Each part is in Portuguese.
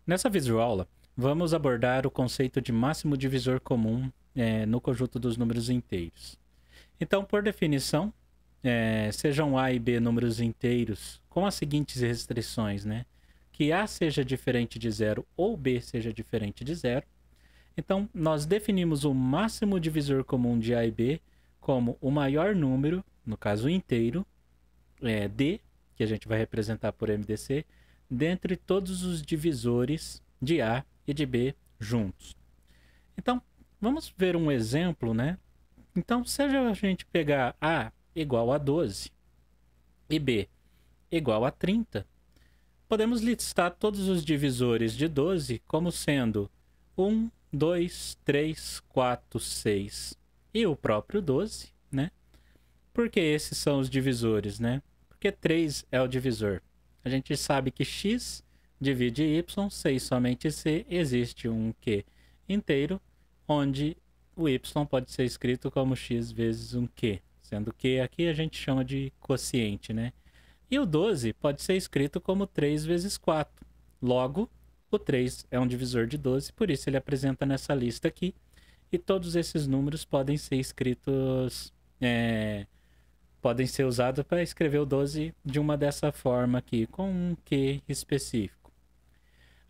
Nessa videoaula, vamos abordar o conceito de máximo divisor comum no conjunto dos números inteiros. Então, por definição, sejam A e B números inteiros com as seguintes restrições, né? Que A seja diferente de zero ou B seja diferente de zero. Então, nós definimos o máximo divisor comum de A e B como o maior número, no caso inteiro, D, que a gente vai representar por MDC, dentre todos os divisores de A e de B juntos. Então, vamos ver um exemplo, né? Então, se a gente pegar A igual a 12 e B igual a 30, podemos listar todos os divisores de 12 como sendo 1, 2, 3, 4, 6 e o próprio 12, né? Porque esses são os divisores, né? Porque 3 é o divisor. A gente sabe que x divide y, C e somente C, existe um Q inteiro, onde o y pode ser escrito como x vezes um Q, sendo que aqui a gente chama de quociente, né? E o 12 pode ser escrito como 3 vezes 4. Logo, o 3 é um divisor de 12, por isso ele apresenta nessa lista aqui. E todos esses números podem ser escritos... podem ser usados para escrever o 12 de uma dessa forma aqui, com um Q específico.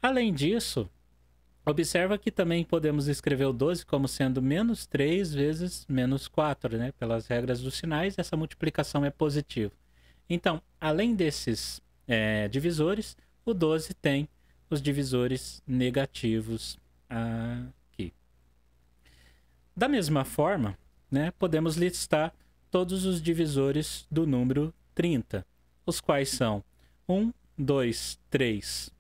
Além disso, observa que também podemos escrever o 12 como sendo menos 3 vezes menos 4, né? Pelas regras dos sinais, essa multiplicação é positiva. Então, além desses divisores, o 12 tem os divisores negativos aqui. Da mesma forma, né, podemos listar todos os divisores do número 30, os quais são 1, 2, 3,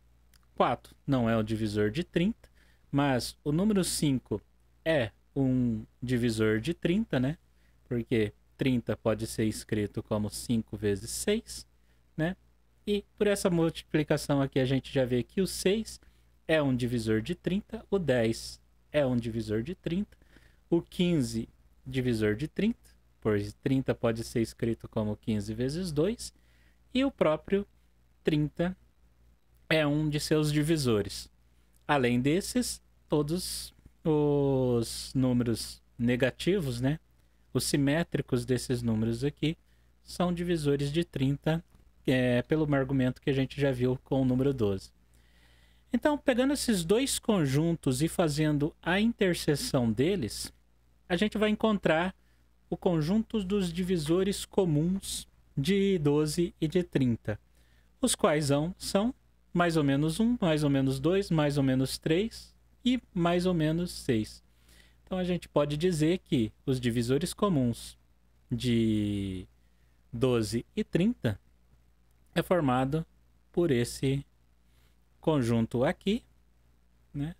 4 não é o divisor de 30, mas o número 5 é um divisor de 30, né? Porque 30 pode ser escrito como 5 vezes 6, né? E por essa multiplicação aqui a gente já vê que o 6 é um divisor de 30, o 10 é um divisor de 30, o 15 divisor de 30, pois 30 pode ser escrito como 15 vezes 2, e o próprio 30 é um de seus divisores. Além desses, todos os números negativos, né? Os simétricos desses números aqui são divisores de 30, pelo argumento que a gente já viu com o número 12. Então, pegando esses dois conjuntos e fazendo a interseção deles, a gente vai encontrar o conjunto dos divisores comuns de 12 e de 30, os quais são mais ou menos 1, mais ou menos 2, mais ou menos 3 e mais ou menos 6. Então a gente pode dizer que os divisores comuns de 12 e 30 é formado por esse conjunto aqui, né?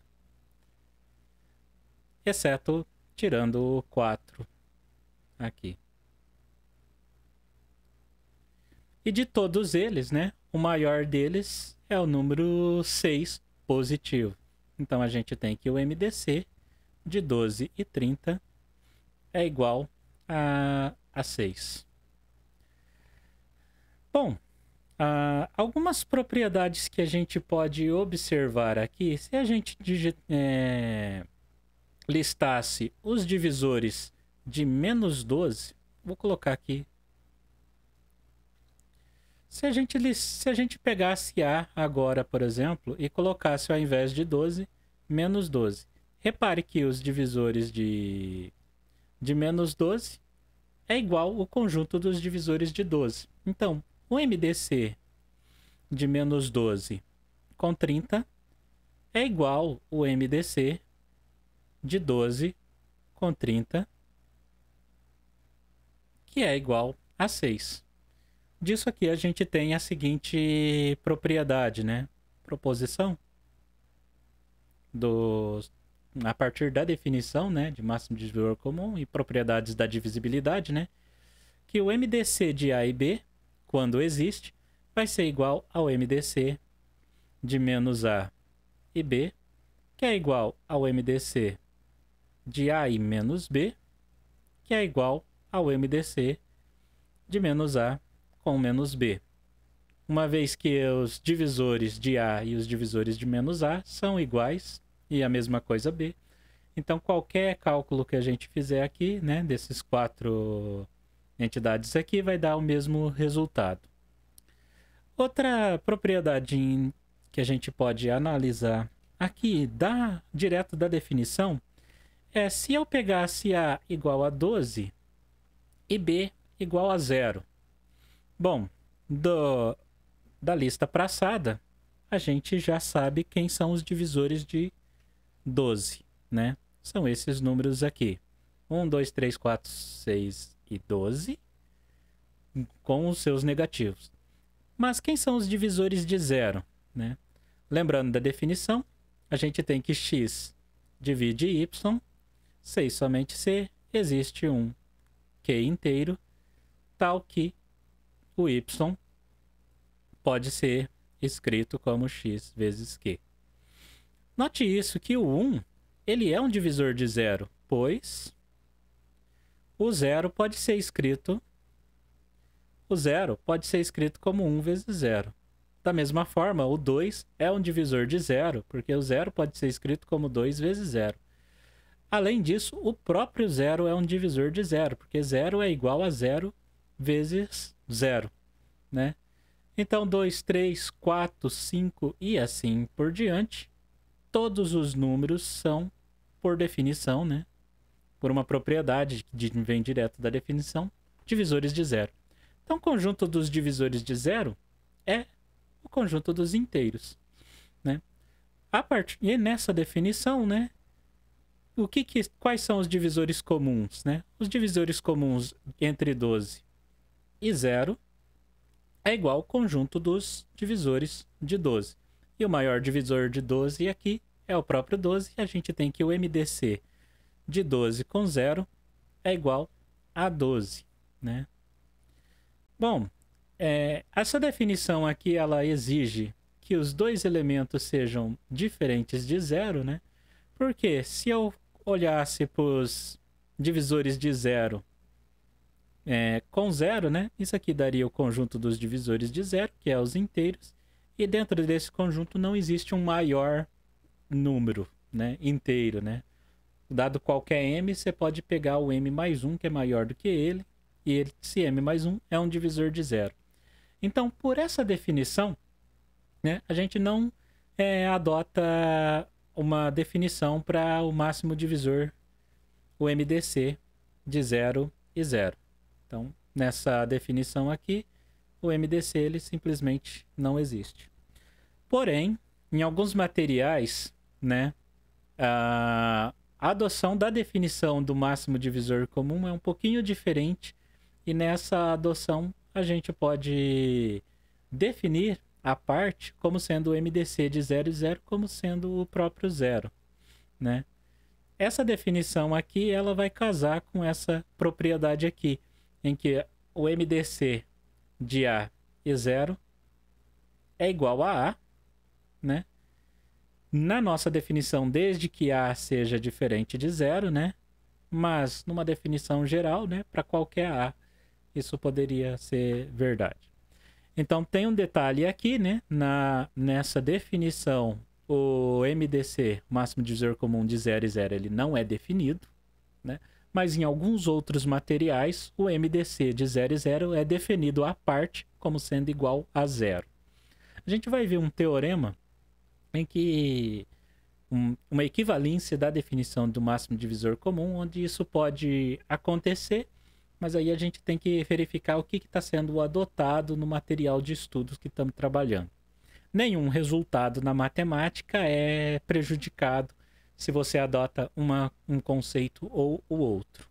Exceto tirando o 4 aqui. E de todos eles, né, o maior deles é o número 6 positivo. Então a gente tem que o MDC de 12 e 30 é igual a 6. Bom, algumas propriedades que a gente pode observar aqui, se a gente listasse os divisores de menos 12, vou colocar aqui. Se a gente pegasse A agora, por exemplo, e colocasse ao invés de 12, menos 12. Repare que os divisores de menos 12 é igual ao conjunto dos divisores de 12. Então, o MDC de menos 12 com 30 é igual ao MDC de 12 com 30, que é igual a 6. Disso aqui a gente tem a seguinte propriedade, né? Proposição a partir da definição, né, de máximo divisor comum e propriedades da divisibilidade, né? Que o MDC de A e B, quando existe, vai ser igual ao MDC de menos A e B, que é igual ao MDC de A e menos B, que é igual ao MDC de menos A com menos B. uma vez que os divisores de A e os divisores de menos A são iguais, e a mesma coisa B. Então, qualquer cálculo que a gente fizer aqui, né, desses 4 entidades aqui, vai dar o mesmo resultado. Outra propriedade que a gente pode analisar aqui, direto da definição, é se eu pegasse A igual a 12 e B igual a 0. Bom, da lista passada, a gente já sabe quem são os divisores de 12, né? São esses números aqui. 1, 2, 3, 4, 6 e 12, com os seus negativos. Mas quem são os divisores de 0, né? Lembrando da definição, a gente tem que x divide y, C e somente C, existe um Q inteiro, tal que o y pode ser escrito como x vezes q. Note isso, que o 1, ele é um divisor de 0, pois o 0 pode ser escrito como 1 vezes 0. Da mesma forma, o 2 é um divisor de 0, porque o 0 pode ser escrito como 2 vezes 0. Além disso, o próprio 0 é um divisor de 0, porque 0 é igual a 0 vezes 0, né? Então, 2, 3, 4, 5 e assim por diante, todos os números são, por definição, né? Por uma propriedade que vem direto da definição, divisores de 0. Então, o conjunto dos divisores de 0 é o conjunto dos inteiros, né? E nessa definição, né? Quais são os divisores comuns, né? Os divisores comuns entre 12 e 0 é igual ao conjunto dos divisores de 12. E o maior divisor de 12 aqui é o próprio 12, e a gente tem que o MDC de 12 com 0 é igual a 12, né? Bom, essa definição aqui, ela exige que os dois elementos sejam diferentes de 0, né? Porque se eu olhasse para os divisores de 0 com 0, né? Isso aqui daria o conjunto dos divisores de 0, que é os inteiros. E dentro desse conjunto não existe um maior número, né? Inteiro, né? Dado qualquer m, você pode pegar o m mais 1, que é maior do que ele. E esse m mais 1 é um divisor de 0. Então, por essa definição, né? A gente não adota uma definição para o máximo divisor, o MDC, de 0 e 0. Então, nessa definição aqui, o MDC ele simplesmente não existe. Porém, em alguns materiais, né, a adoção da definição do máximo divisor comum é um pouquinho diferente, e nessa adoção a gente pode definir a parte como sendo o MDC de 0 e 0 como sendo o próprio 0, né? Essa definição aqui, ela vai casar com essa propriedade aqui, em que o MDC de A e 0 é igual a A, né? Na nossa definição, desde que A seja diferente de 0, né? Mas numa definição geral, né? Para qualquer A, isso poderia ser verdade. Então, tem um detalhe aqui, né? Nessa definição, o MDC, máximo divisor comum de 0 e 0, ele não é definido, né? Mas em alguns outros materiais, o MDC de 0 e 0 é definido à parte como sendo igual a 0. A gente vai ver um teorema em que uma equivalência da definição do máximo divisor comum, onde isso pode acontecer, mas aí a gente tem que verificar o que está sendo adotado no material de estudos que estamos trabalhando. Nenhum resultado na matemática é prejudicado se você adota um conceito ou o outro,